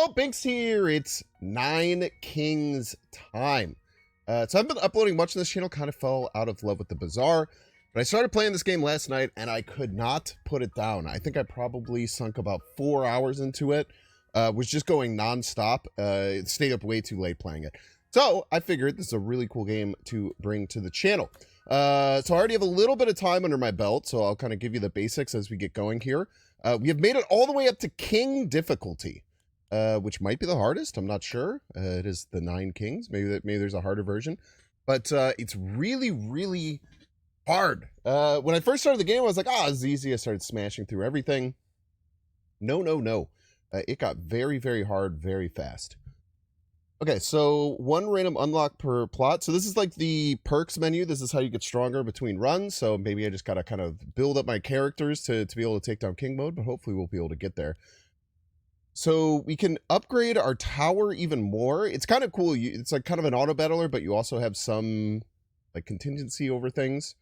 Yo, Binks here. It's Nine Kings time. So I've been uploading much on this channel, kind of fell out of love with the Bazaar. But I started playing this game last night, and I could not put it down. I think I probably sunk about 4 hours into it. Was just going non-stop. Stayed up way too late playing it. So I figured this is a really cool game to bring to the channel. So I already have a little bit of time under my belt, so I'll kind of give you the basics as we get going here. We have made it all the way up to King difficulty. Which might be the hardest. I'm not sure. It is the 9 Kings. Maybe there's a harder version, but it's really, really hard. When I first started the game, I was like, "Ah, it's easy." I started smashing through everything. No. It got very, very hard, very fast. Okay, so 1 random unlock per plot. So this is like the perks menu. This is how you get stronger between runs. So maybe I just gotta kind of build up my characters to be able to take down King mode, but hopefully we'll be able to get there. So we can upgrade our tower even more. It's kind of cool. It's like kind of an auto battler, but you also have some like contingency over things.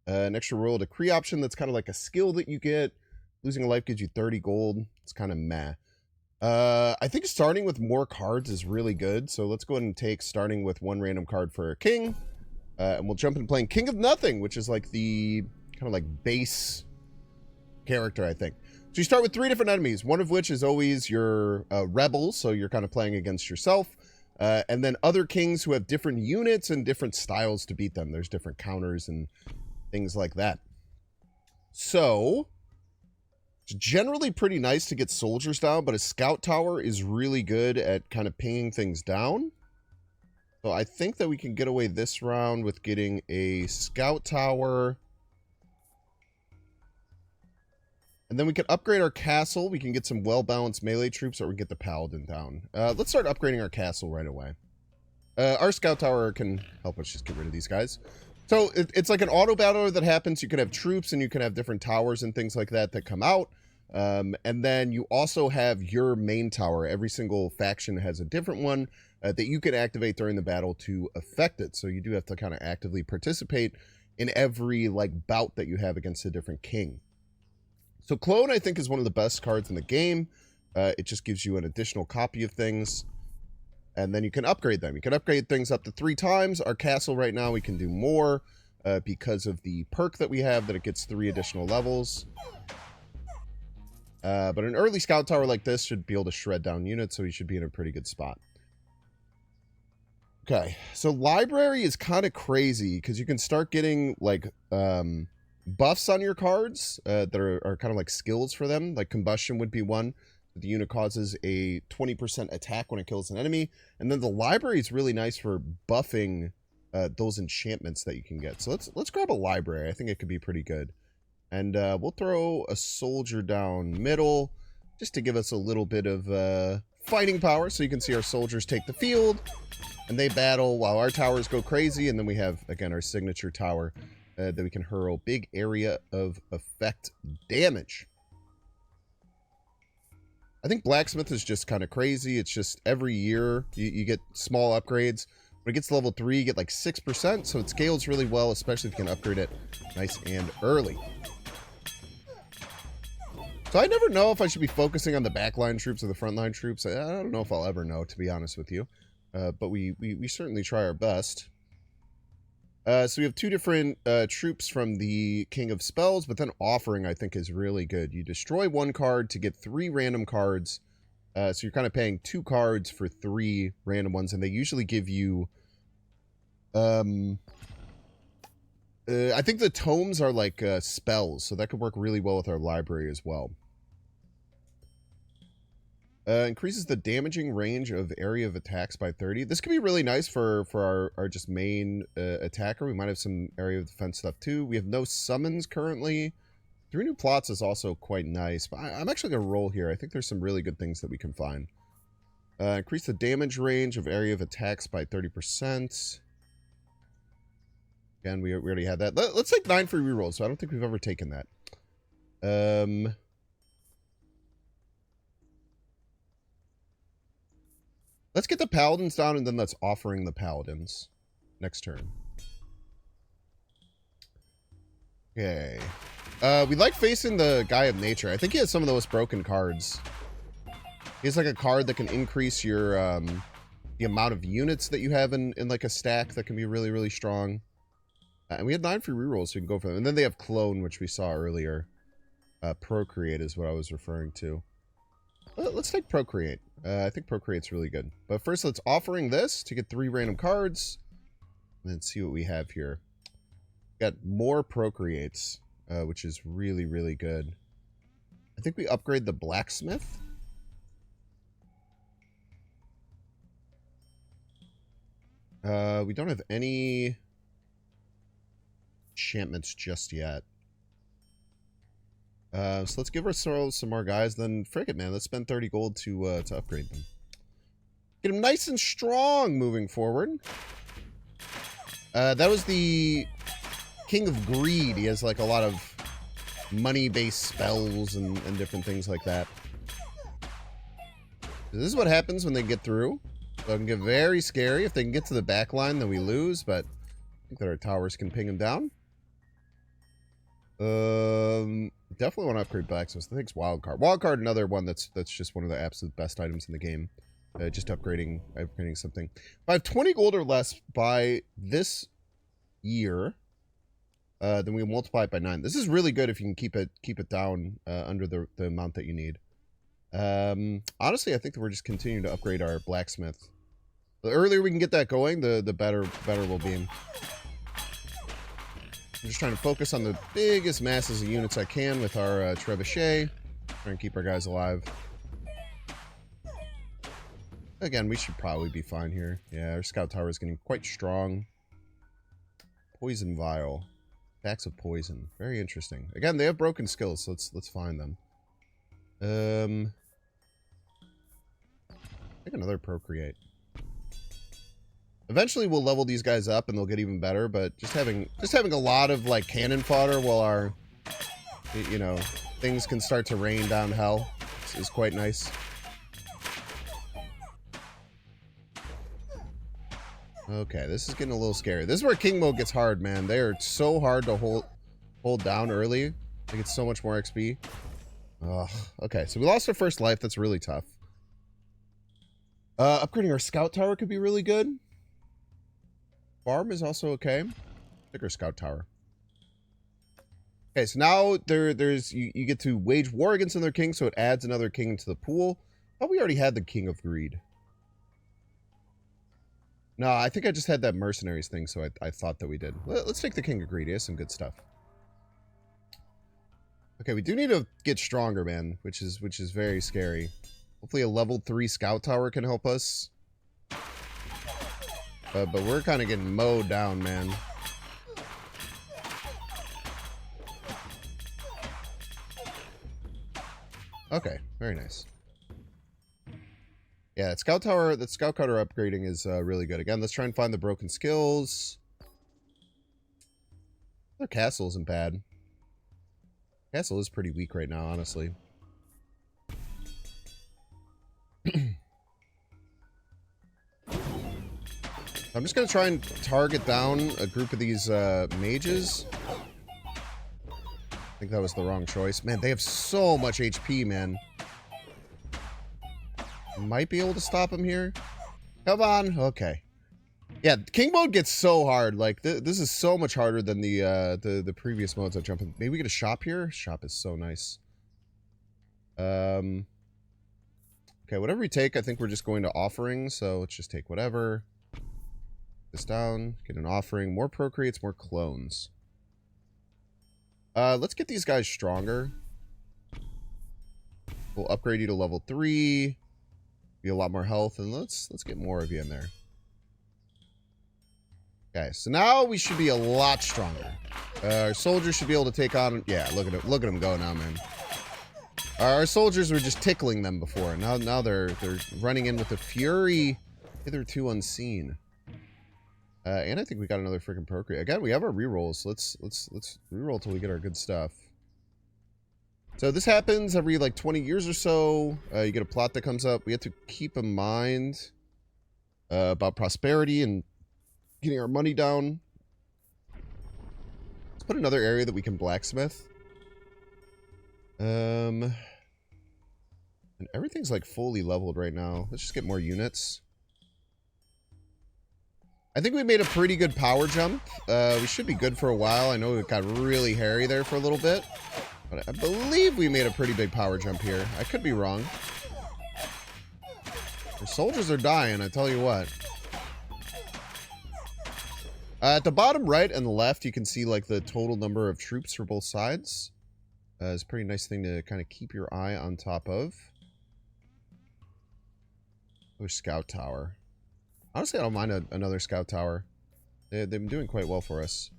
An extra royal decree option that's kind of like a skill that you get. Losing a life gives you 30 gold. It's kind of meh. I think starting with more cards is really good. So let's go ahead and take starting with 1 random card for a king. And we'll jump into playing King of Nothing, which is like the kind of like base character, I think. So you start with 3 different enemies, one of which is always your rebels, so you're kind of playing against yourself, and then other kings who have different units and different styles to beat them. There's different counters and things like that. So it's generally pretty nice to get soldiers down, but a scout tower is really good at kind of pinging things down. So I think that we can get away this round with getting a scout tower. And then we can upgrade our castle. We can get some well-balanced melee troops, or we can get the paladin down. Let's start upgrading our castle right away. Our scout tower can help us just get rid of these guys. So it's like an auto battler that happens. You can have troops and you can have different towers and things like that that come out. And then you also have your main tower. Every single faction has a different one that you can activate during the battle to affect it. So you do have to kind of actively participate in every like bout that you have against a different king. So Clone, I think, is one of the best cards in the game. It just gives you an additional copy of things. And then you can upgrade them. You can upgrade things up to 3 times. Our castle right now, we can do more because of the perk that we have, that it gets 3 additional levels. But an early scout tower like this should be able to shred down units, so you should be in a pretty good spot. Okay, so library is kind of crazy because you can start getting like buffs on your cards that are kind of like skills for them. Like combustion would be one. The unit causes a 20% attack when it kills an enemy. And then the library is really nice for buffing those enchantments that you can get. So let's grab a library. I think it could be pretty good. And we'll throw a soldier down middle just to give us a little bit of fighting power. So you can see our soldiers take the field and they battle while our towers go crazy. And then we have, again, our signature tower that we can hurl big area of effect damage. I think Blacksmith is just kind of crazy. It's just every year you get small upgrades. When it gets to level 3, you get like 6%, so it scales really well, especially if you can upgrade it nice and early. So I never know if I should be focusing on the backline troops or the frontline troops. I don't know if I'll ever know, to be honest with you. But we certainly try our best. So we have 2 different troops from the King of Spells, but then Offering, I think, is really good. You destroy 1 card to get 3 random cards. So you're kind of paying 2 cards for 3 random ones, and they usually give you... I think the tomes are like spells, so that could work really well with our library as well. Increases the damaging range of area of attacks by 30. This could be really nice for our just main attacker. We might have some area of defense stuff too. We have no summons currently. 3 new plots is also quite nice, but I'm actually going to roll here. I think there's some really good things that we can find. Increase the damage range of area of attacks by 30%. Again, we already had that. Let's take 9 free rerolls, so I don't think we've ever taken that. Let's get the paladins down, and then let's Offering the paladins next turn. Okay. We like facing the Guy of Nature. I think he has some of the most broken cards He's like a card that can increase your the amount of units that you have in like a stack that can be really, really strong. And we had 9 free rerolls, so we can go for them. And then they have Clone, which we saw earlier. Procreate is what I was referring to. Let's take Procreate. I think Procreate's really good. But first, let's offering this to get 3 random cards. And then see what we have here. Got more Procreates, which is really, really good. I think we upgrade the Blacksmith. We don't have any enchantments just yet. So let's give ourselves some more guys. Then, frick it, man. Let's spend 30 gold to upgrade them. Get them nice and strong moving forward. That was the King of Greed. He has, like, a lot of money-based spells and different things like that. This is what happens when they get through. So it can get very scary. If they can get to the back line, then we lose, but I think that our towers can ping them down. Definitely want to upgrade Blacksmith. I think it's Wildcard. Wildcard, another one that's just one of the absolute best items in the game. Just upgrading something. If I have 20 gold or less by this year, then we multiply it by 9. This is really good if you can keep it down under the amount that you need. Honestly, I think that we're just continuing to upgrade our Blacksmith. The earlier we can get that going, the better we'll be. I'm just trying to focus on the biggest masses of units I can with our Trebuchet. Try and keep our guys alive. Again, we should probably be fine here. Yeah, our Scout Tower is getting quite strong. Poison Vial. Stacks of poison. Very interesting. Again, they have broken skills, so let's find them. I think another Procreate. Eventually we'll level these guys up and they'll get even better, but just having a lot of like cannon fodder while our, you know, things can start to rain down hell is quite nice. Okay, this is getting a little scary. This is where King mode gets hard, man. They are so hard to hold down early. They get so much more XP. Ugh. Okay, so we lost our first life. That's really tough. Upgrading our Scout Tower could be really good. Farm is also okay. Pick our Scout Tower. Okay, so now there's you get to wage war against another king, so it adds another king into the pool. Oh, we already had the King of Greed. No, I think I just had that mercenaries thing, so I thought that we did. Let's take the King of Greed. He has some good stuff. Okay, we do need to get stronger, man, which is very scary. Hopefully a level 3 Scout Tower can help us. But we're kind of getting mowed down, man. Okay, very nice. Yeah, that Scout Tower upgrading is really good. Again, let's try and find the broken skills. Their castle isn't bad. Castle is pretty weak right now, honestly. I'm just going to try and target down a group of these mages. I think that was the wrong choice. Man, they have so much HP, man. Might be able to stop them here. Come on. Okay. Yeah, King mode gets so hard. Like, this is so much harder than the previous modes I've jumped in. Maybe we get a shop here? Shop is so nice. Okay, whatever we take, I think we're just going to offering. So let's just take whatever. This down. Get an offering. More Procreates, more clones. Let's get these guys stronger. We'll upgrade you to level 3. Be a lot more health, and let's get more of you in there. Okay, so now we should be a lot stronger. Our soldiers should be able to take on. Yeah, look at them go now, man. Our soldiers were just tickling them before. Now they're running in with a fury hitherto unseen. And I think we got another freaking Procreate. Again, we have our rerolls. Let's reroll till we get our good stuff. So this happens every like 20 years or so. You get a plot that comes up. We have to keep in mind about prosperity and getting our money down. Let's put another area that we can blacksmith. And Everything's like fully leveled right now. Let's just get more units. I think we made a pretty good power jump. We should be good for a while. I know it got really hairy there for a little bit. But I believe we made a pretty big power jump here. I could be wrong. The soldiers are dying, I tell you what. At the bottom right and left, you can see like the total number of troops for both sides. It's a pretty nice thing to kind of keep your eye on top of. Oh, scout tower. Honestly, I don't mind another scout tower. They've been doing quite well for us.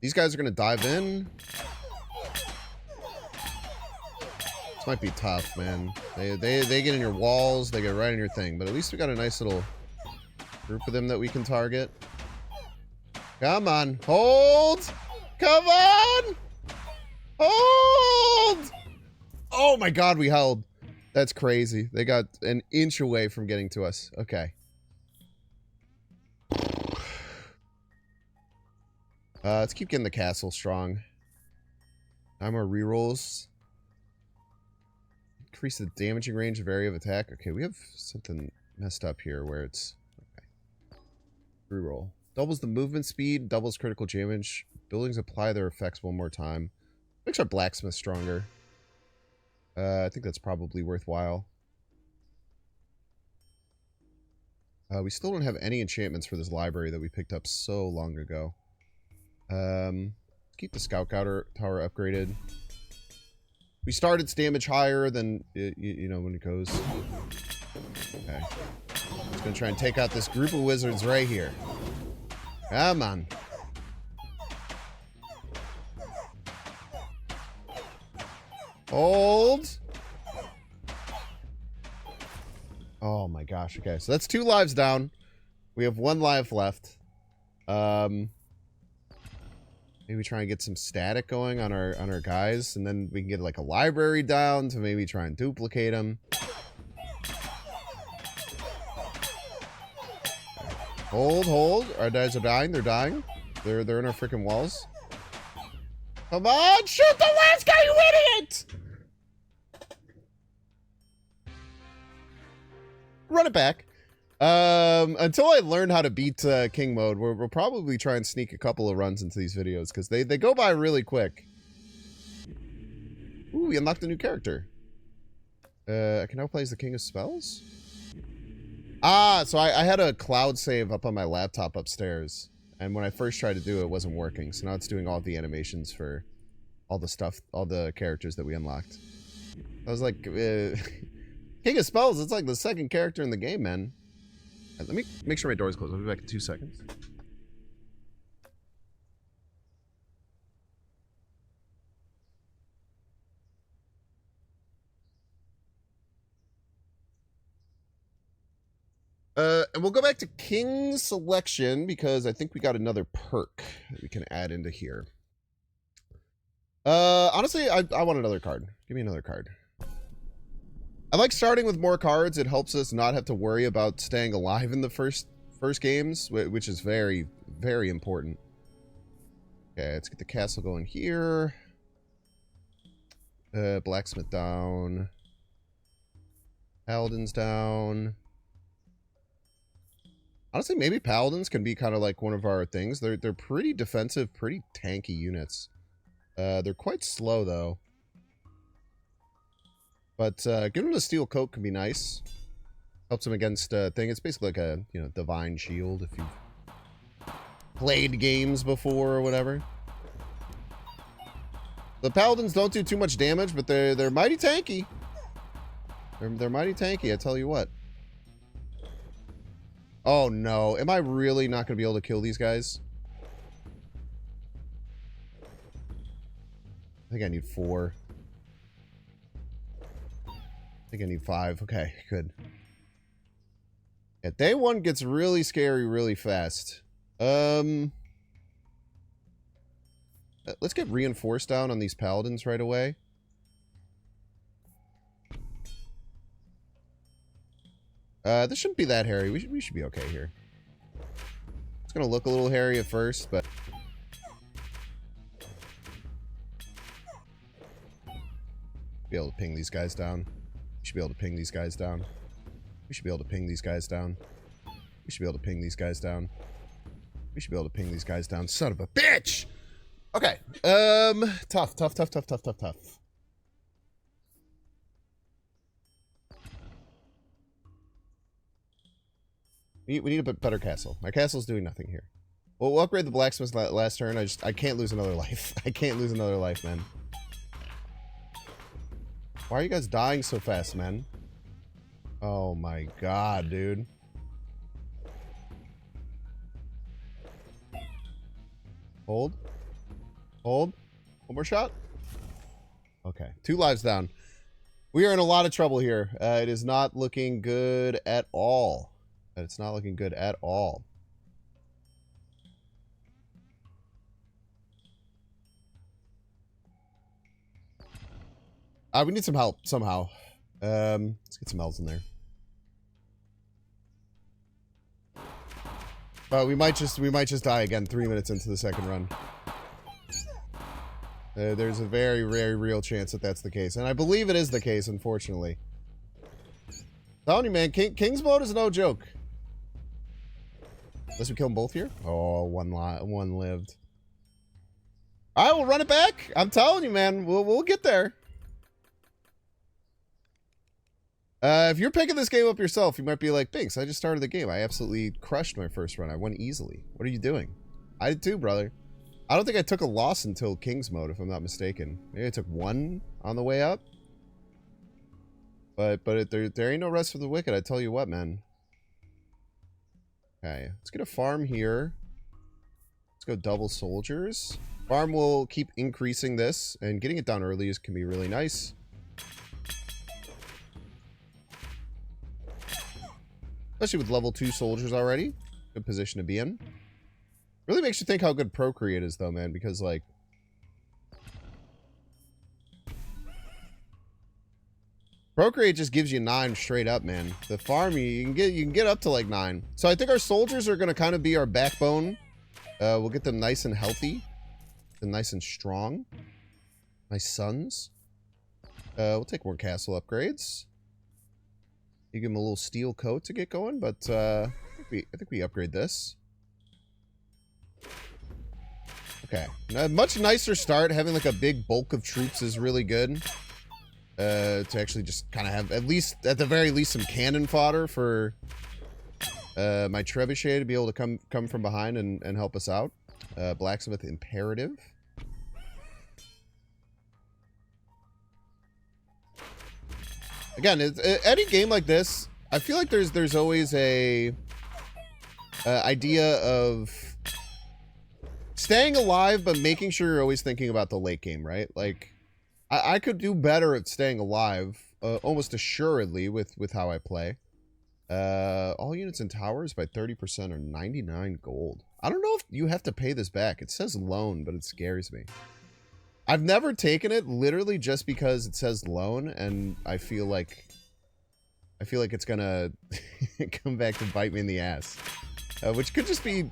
These guys are going to dive in. This might be tough, man. They get in your walls. They get right in your thing. But at least we got a nice little group of them that we can target. Come on. Hold. Come on. Hold. Oh, my God. We held. That's crazy. They got an inch away from getting to us. Okay. Let's keep getting the castle strong. 9 more rerolls. Increase the damaging range of area of attack. Okay, we have something messed up here where it's... Okay. Reroll. Doubles the movement speed, doubles critical damage. Buildings apply their effects one more time. Makes our blacksmith stronger. I think that's probably worthwhile. We still don't have any enchantments for this library that we picked up so long ago. Keep the scout tower upgraded. We start its damage higher than, you know, when it goes. Okay. Just gonna try and take out this group of wizards right here. Come on. Hold. Oh my gosh. Okay, so that's 2 lives down. We have 1 life left. Maybe try and get some static going on our guys, and then we can get like a library down to maybe try and duplicate them. Hold. Our guys are dying. They're dying. They're in our freaking walls. Come on, shoot the last guy, you idiot! Run it back. Until I learn how to beat King mode, we'll probably try and sneak a couple of runs into these videos, because they go by really quick. Ooh, we unlocked a new character. I can now play as the King of Spells? Ah, so I had a cloud save up on my laptop upstairs. And when I first tried to do it, it wasn't working. So now it's doing all the animations for all the stuff, all the characters that we unlocked. I was like, King of Spells, it's like the 2nd character in the game, man. Let me make sure my door's closed. I'll be back in 2 seconds. And we'll go back to King Selection because I think we got another perk that we can add into here. Honestly, I want another card. Give me another card. I like starting with more cards. It helps us not have to worry about staying alive in the first games, which is very, very important. Okay, let's get the castle going here. Blacksmith down. Paladins down. Honestly, maybe Paladins can be kind of like one of our things. They're pretty defensive, pretty tanky units. They're quite slow, though. But giving them the steel coat can be nice. Helps them against a thing. It's basically like a, you know, divine shield if you've played games before or whatever. The Paladins don't do too much damage, but they're mighty tanky. They're mighty tanky, I tell you what. Oh no, am I really not going to be able to kill these guys? I think I need 4. I think I need 5. Okay, good. Yeah, day 1 gets really scary really fast. Let's get reinforced down on these paladins right away. This shouldn't be that hairy. We should be okay here. It's gonna look a little hairy at first, but be able to these guys down. We should be able to ping these guys down. We should be able to ping these guys down. We should be able to ping these guys down. We should be able to ping these guys down. Son of a bitch! Okay. Tough. We need a bit better castle. My castle's doing nothing here. We'll upgrade the blacksmith last turn. I can't lose another life. I can't lose another life, man. Why are you guys dying so fast, man? Oh my god, dude. Hold. Hold. One more shot. Okay. 2 lives down. We are in a lot of trouble here. It is not looking good at all. It's not looking good at all. We need some help somehow. Let's get some elves in there. We might just die again 3 minutes into the second run. There's a very, very real chance that that's the case. And I believe it is the case, unfortunately. Telling you, man, King's mode is no joke. Unless we kill them both here. Oh, one lived. Alright, we'll run it back. I'm telling you, man. We'll get there. If you're picking this game up yourself, you might be like, Binks, I just started the game. I absolutely crushed my first run. I won easily. What are you doing? I did too, brother. I don't think I took a loss until King's mode, if I'm not mistaken. Maybe I took 1 on the way up. But there ain't no rest for the wicked, I tell you what, man. Okay, let's get a farm here. Let's go double soldiers. Farm will keep increasing this, and getting it down early can be really nice. Especially with level 2 soldiers already. Good position to be in. Really makes you think how good Procreate is, though, man, because, like... Procreate just gives you 9 straight up, man. The farm, you can get up to, like, 9. So I think our soldiers are going to kind of be our backbone. We'll get them nice and healthy. And nice and strong. My sons. We'll take more castle upgrades. You give them a little steel coat to get going, but I think we upgrade this. Okay. A much nicer start. Having like a big bulk of troops is really good. To actually just kind of have, at the very least, some cannon fodder for my trebuchet to be able to come from behind and help us out. Blacksmith imperative. Again, any game like this, I feel like there's always a idea of staying alive, but making sure you're always thinking about the late game, right? Like, I could do better at staying alive, almost assuredly, with how I play. All units and towers by 30% are 99 gold. I don't know if you have to pay this back. It says loan, but it scares me. I've never taken it literally just because it says loan, and I feel like it's gonna come back to bite me in the ass. Which could just be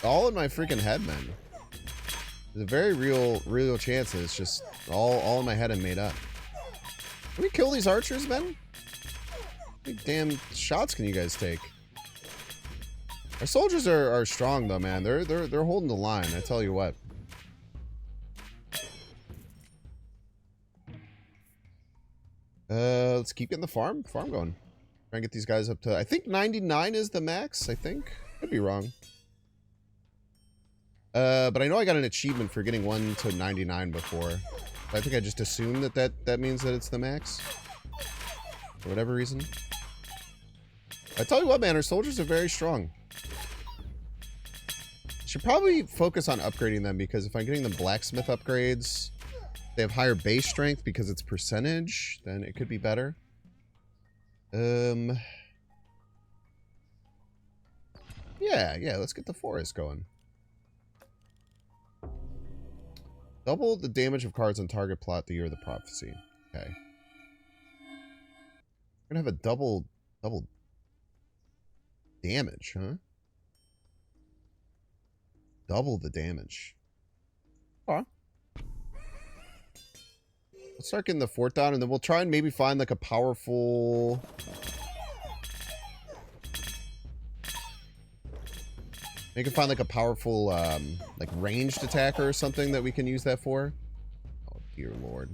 all in my freaking head, man. There's a very real chance that it's just all in my head and made up. Can we kill these archers, man? How many damn shots can you guys take? Our soldiers are strong though, man. They're holding the line, I tell you what. Let's keep getting the farm going. Try and get these guys up to, I think 99 is the max, I think. Could be wrong. But I know I got an achievement for getting 1 to 99 before. I think I just assumed that means that it's the max. For whatever reason. I tell you what, man, our soldiers are very strong. Should probably focus on upgrading them, because if I'm getting them blacksmith upgrades, they have higher base strength because it's percentage, then it could be better. Yeah, let's get the forest going. Double the damage of cards on target plot the year of the prophecy. Okay. We're gonna have a double damage, huh? Double the damage. Huh? Let's start getting the fort down, and then we'll try and maybe find like a powerful... Maybe can find like a powerful, like ranged attacker or something that we can use that for. Oh, dear Lord.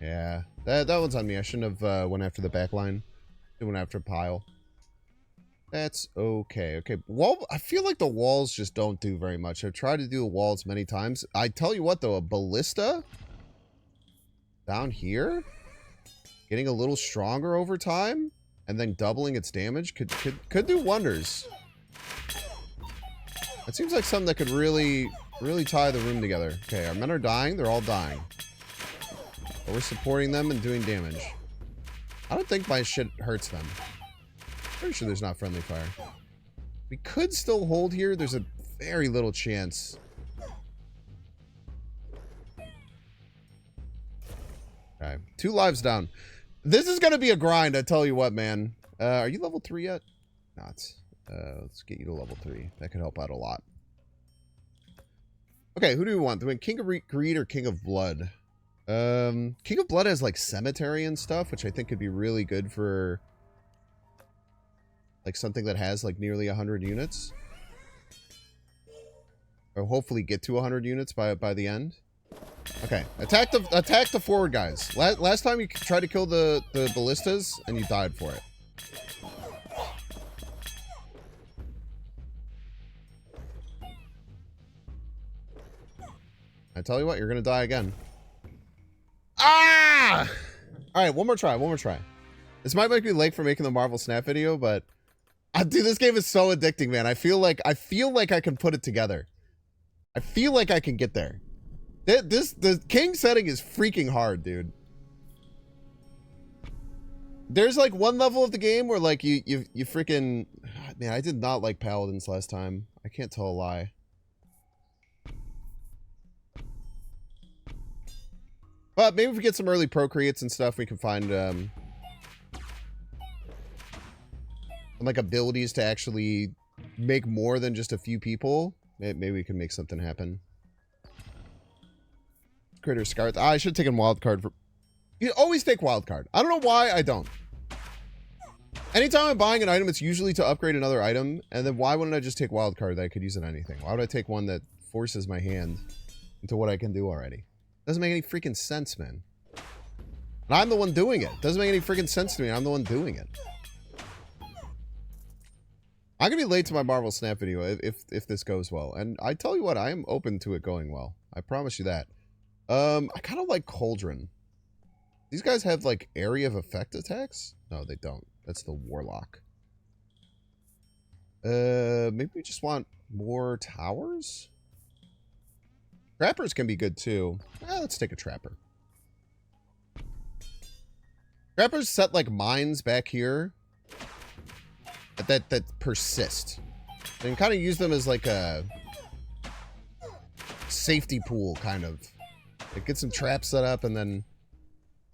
Yeah, that one's on me. I shouldn't have went after the back line. I went after Pile. That's okay. Okay, wall. I feel like the walls just don't do very much. I've tried to do the walls many times. I tell you what, though, a ballista down here, getting a little stronger over time, and then doubling its damage could do wonders. It seems like something that could really tie the room together. Okay, our men are dying. They're all dying. But we're supporting them and doing damage. I don't think my shit hurts them. Pretty sure there's not friendly fire. We could still hold here. There's a very little chance. Okay, 2 lives down. This is going to be a grind, I tell you what, man. Are you level 3 yet? Not. Let's get you to level 3. That could help out a lot. Okay, who do we want? Do we want King of Greed or King of Blood? King of Blood has, like, Cemetery and stuff, which I think could be really good for... like something that has like nearly 100 units, or hopefully get to 100 units by the end. Okay, attack the forward guys. Last time you tried to kill the ballistas and you died for it. I tell you what, you're gonna die again. Ah! All right, one more try. This might make me late for making the Marvel Snap video, but dude, this game is so addicting, man. I feel like I can put it together. I feel like I can get there. The king setting is freaking hard, dude. There's like one level of the game where like you freaking... Man, I did not like paladins last time. I can't tell a lie. But maybe if we get some early procreates and stuff, we can find like abilities to actually make more than just a few people. Maybe we can make something happen. Critter Scar. I should have taken wild card for... You always take wild card. I don't know why I don't. Anytime I'm buying an item, it's usually to upgrade another item. And then why wouldn't I just take wild card that I could use in anything? Why would I take one that forces my hand into what I can do already? Doesn't make any freaking sense, man. And I'm the one doing it. Doesn't make any freaking sense to me. I'm the one doing it. I'm gonna be late to my Marvel Snap video if this goes well. And I tell you what, I am open to it going well. I promise you that. I kind of like Cauldron. These guys have like area of effect attacks? No, they don't. That's the Warlock. Maybe we just want more towers? Trappers can be good too. Let's take a trapper. Trappers set like mines back here that persist. And kind of use them as like a safety pool, kind of. Like get some traps set up and then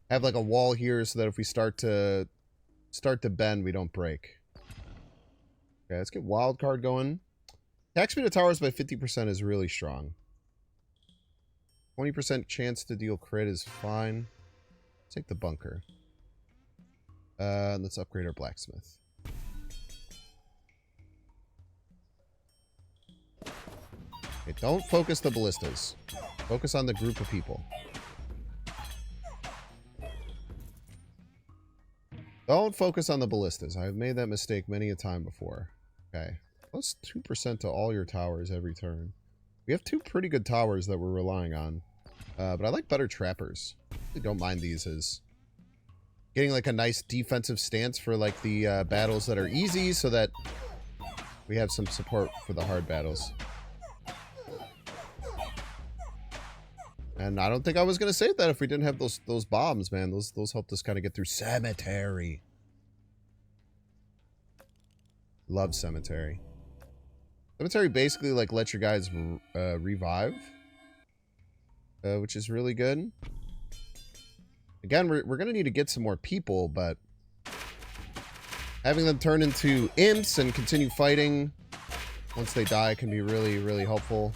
have like a wall here so that if we start to bend, we don't break. Okay, let's get wild card going. Attack speed of towers by 50% is really strong. 20% chance to deal crit is fine. Let's take the bunker. Let's upgrade our blacksmith. Okay, don't focus the ballistas. Focus on the group of people. Don't focus on the ballistas. I've made that mistake many a time before. Okay. Plus 2% to all your towers every turn. We have 2 pretty good towers that we're relying on. But I like better trappers. I don't mind these as getting like a nice defensive stance for like the battles that are easy so that we have some support for the hard battles. And I don't think I was going to save that if we didn't have those bombs, man. Those helped us kind of get through Cemetery. Love Cemetery. Cemetery basically like lets your guys revive. Which is really good. Again, we're going to need to get some more people, but having them turn into imps and continue fighting once they die can be really, really helpful.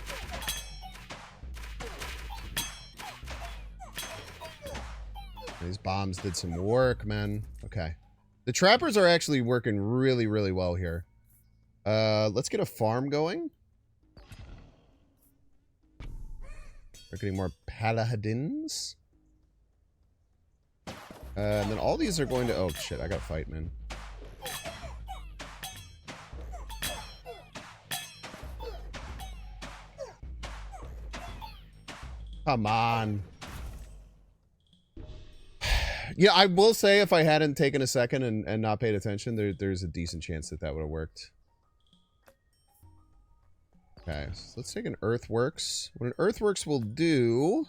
These bombs did some work, man. Okay. The trappers are actually working really, really well here. Let's get a farm going. We're getting more paladins. And then all these are going to... Oh, shit. I gotta fight, man. Come on. Yeah, I will say if I hadn't taken a second and not paid attention, there's a decent chance that would have worked. Okay, so let's take an Earthworks. What an Earthworks will do...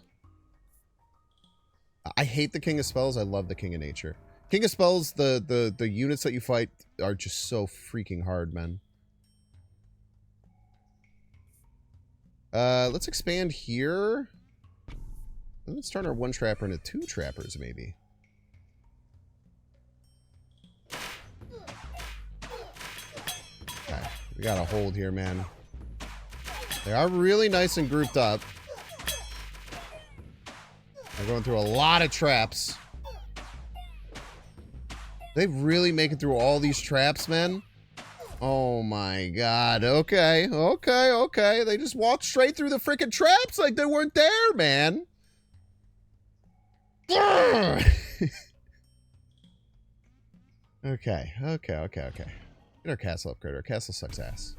I hate the King of Spells. I love the King of Nature. King of Spells, the units that you fight are just so freaking hard, man. Let's expand here. Let's turn our one trapper into two trappers, maybe. Okay, we got a hold here, man. They are really nice and grouped up. They're going through a lot of traps. They really make it through all these traps, man. Oh my god. Okay, okay, okay. They just walked straight through the freaking traps like they weren't there, man. Okay, okay, okay, okay. Get our castle upgrade. Our castle sucks ass.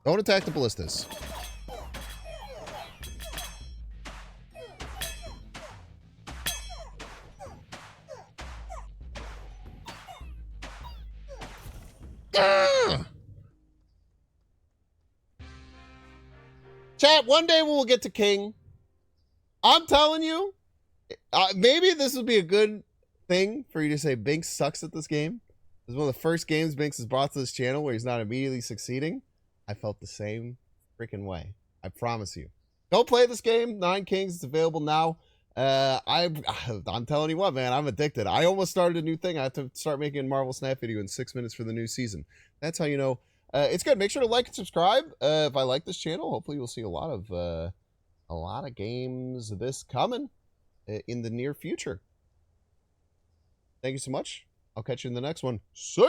Don't attack the ballistas. Chat, one day we will get to King. I'm telling you, maybe this would be a good thing for you to say Binks sucks at this game. This is one of the first games Binks has brought to this channel where he's not immediately succeeding. I felt the same freaking way. I promise you. Go play this game. 9 Kings. It's available now. I'm telling you what, man. I'm addicted. I almost started a new thing. I have to start making a Marvel Snap video in 6 minutes for the new season. That's how you know. It's good. Make sure to like and subscribe. If I like this channel, hopefully you'll see a lot of games this coming in the near future. Thank you so much. I'll catch you in the next one. See ya!